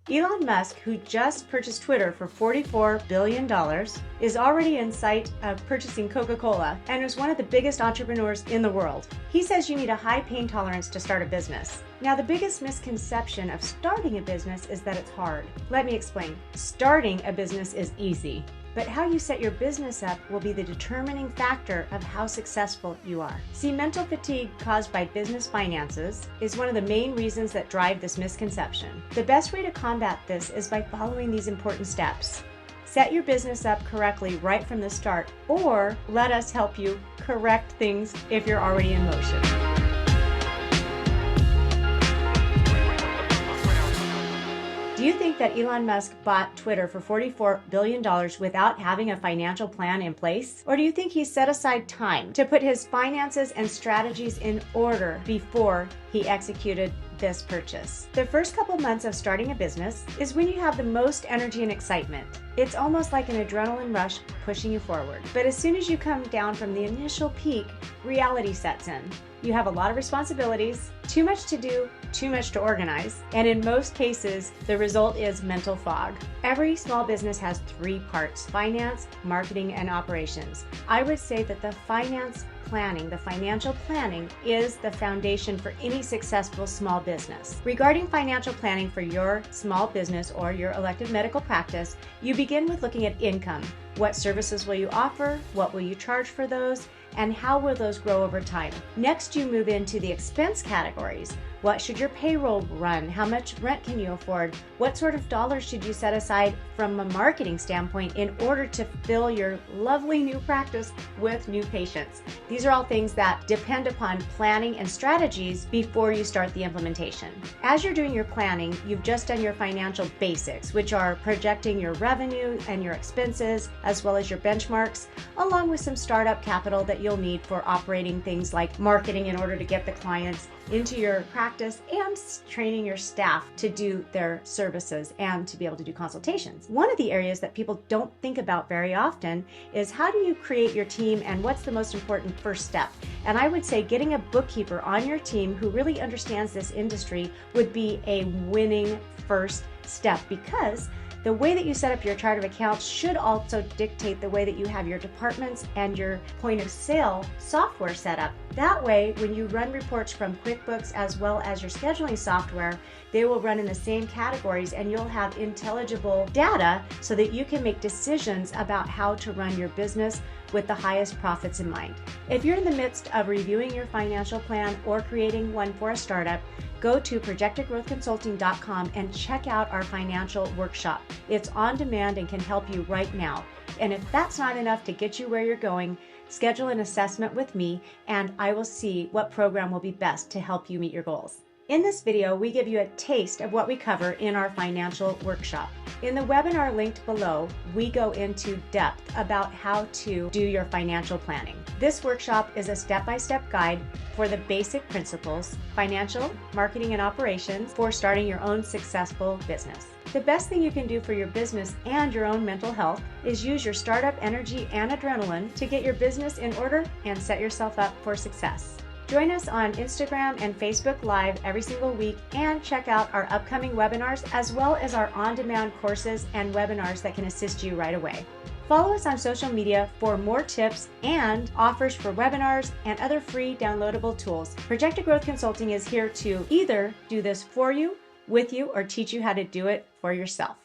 Elon Musk, who just purchased Twitter for $44 billion, is already in sight of purchasing Coca-Cola and is one of the biggest entrepreneurs in the world. He says you need a high pain tolerance to start a business. Now, the biggest misconception of starting a business is that it's hard. Let me explain. Starting a business is easy, but how you set your business up will be the determining factor of how successful you are. See, mental fatigue caused by business finances is one of the main reasons that drive this misconception. The best way to combat this is by following these important steps. Set your business up correctly right from the start, or let us help you correct things if you're already in motion. Do you think that Elon Musk bought Twitter for $44 billion without having a financial plan in place? Or do you think he set aside time to put his finances and strategies in order before he executed this purchase? The first couple months of starting a business is when you have the most energy and excitement. It's almost like an adrenaline rush pushing you forward. But as soon as you come down from the initial peak, reality sets in. You have a lot of responsibilities, too much to do, too much to organize, and in most cases, the result is mental fog. Every small business has three parts: finance, marketing, and operations. I would say that the financial planning is the foundation for any successful small business. Regarding financial planning for your small business or your elective medical practice, you begin with looking at income. What services will you offer? What will you charge for those? And how will those grow over time? Next, you move into the expense categories. What should your payroll run? How much rent can you afford? What sort of dollars should you set aside from a marketing standpoint in order to fill your lovely new practice with new patients? These are all things that depend upon planning and strategies before you start the implementation. As you're doing your planning, you've just done your financial basics, which are projecting your revenue and your expenses, as well as your benchmarks, along with some startup capital that you'll need for operating things like marketing in order to get the clients into your practice and training your staff to do their services and to be able to do consultations. One of the areas that people don't think about very often is how do you create your team and what's the most important first step? And I would say getting a bookkeeper on your team who really understands this industry would be a winning first step, because the way that you set up your chart of accounts should also dictate the way that you have your departments and your point of sale software set up. That way, when you run reports from QuickBooks as well as your scheduling software, they will run in the same categories and you'll have intelligible data so that you can make decisions about how to run your business with the highest profits in mind. If you're in the midst of reviewing your financial plan or creating one for a startup, go to projectedgrowthconsulting.com and check out our financial workshop. It's on demand and can help you right now. And if that's not enough to get you where you're going, schedule an assessment with me and I will see what program will be best to help you meet your goals. In this video, we give you a taste of what we cover in our financial workshop. In the webinar linked below, we go into depth about how to do your financial planning. This workshop is a step-by-step guide for the basic principles, financial, marketing, and operations for starting your own successful business. The best thing you can do for your business and your own mental health is use your startup energy and adrenaline to get your business in order and set yourself up for success. Join us on Instagram and Facebook Live every single week and check out our upcoming webinars as well as our on-demand courses and webinars that can assist you right away. Follow us on social media for more tips and offers for webinars and other free downloadable tools. Projected Growth Consulting is here to either do this for you, with you, or teach you how to do it for yourself.